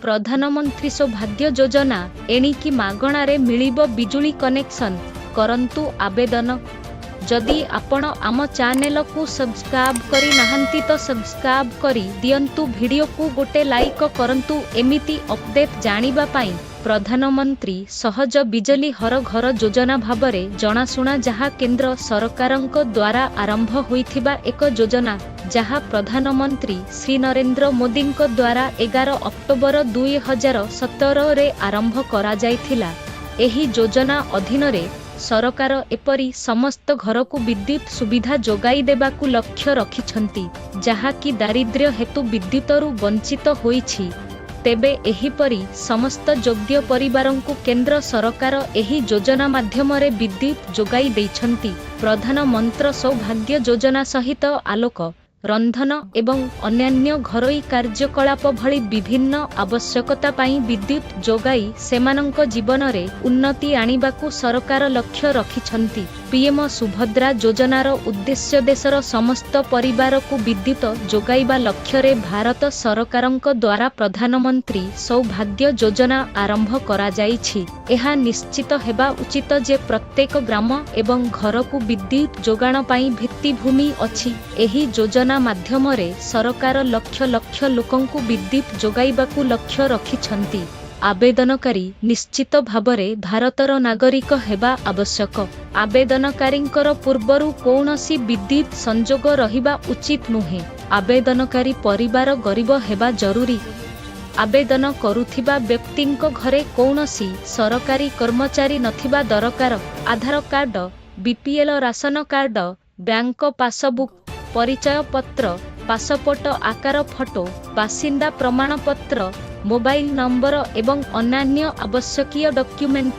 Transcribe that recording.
प्रधानमंत्री सौभाग्य योजना एणिकी मागणारे मिलिबो बिजुली कनेक्शन करंतु आवेदन। जदि आपण आम चैनल को सब्सक्राइब करी नाहंती तो सब्सक्राइब करी दियंतु, वीडियो को गोटे लाइक करंतु। एमिति अपडेट जानिबा पाई प्रधानमंत्री सहज बिजली हर घर योजना भाबरे जनाशुना, जहा केंद्र सरकारंक द्वारा आरंभ होइथिबा एक योजना, जहा प्रधानमंत्री श्री नरेंद्र मोदींक द्वारा 11 अक्टोबर 2017 रे आरंभ करा जाइथिला। एही योजना अधीन रे सरकार एपरी समस्त घर को विद्युत सुविधा जोगाई देबाकू लक्ष्य रखिछंती, जहा कि दारिद्र्य हेतु विद्युतरू वंचित होईछि। तेबे एहीपरी समस्त योग्य परिवारंकु केंद्र सरकार एही योजना माध्यमरे विद्युत जोगाई दैछंती। प्रधानमंत्री सौभाग्य योजना सहित आलोक, रंधन एवं अन्यान्य घरोई कार्यकलाप भली विभिन्न आवश्यकता पाई विद्युत जोगाई सेमानंक जीवन रे उन्नति आनिबाकू सरकार लक्ष्य रखिछंती। पीएम सुभद्रा योजनार उद्देश्य देशर समस्त परिवार को विद्युत जोगाइबा लक्ष्य रे भारत सरकारंक द्वारा प्रधानमंत्री सौभाग्य योजना आरंभ करा जाइछि। एहा निश्चित हेबा उचित जे प्रत्येक ग्राम एवं घर को विद्युत जोगाण पाई भित्तिभूमि अछि। एही योजना माध्यम रे सरकार लक्ष लक्ष लोकंकु विद्युत जोगाइबाकू लक्ष्य रखिछंती। आवेदनकारी निश्चित भावरे भारतर नागरिक हेबा आवश्यक। आवेदनकारींकर पूर्वरु कौनसी विद्युत संजोग रहिबा उचित नुहे। आवेदनकारी परिवार गरीब हेबा जरूरी। आवेदन करुथिबा व्यक्तिंक घरे कौनसी सरकारी कर्मचारी नथिबा दरकार। Aadhaar card, BPL ration card, bank passbook, परिचय पत्र, पासपोर्ट आकार फोटो, बासिंदा प्रमाणपत्र, मोबाइल नंबर एवं अन्यान्य आवश्यकीय डॉक्यूमेंट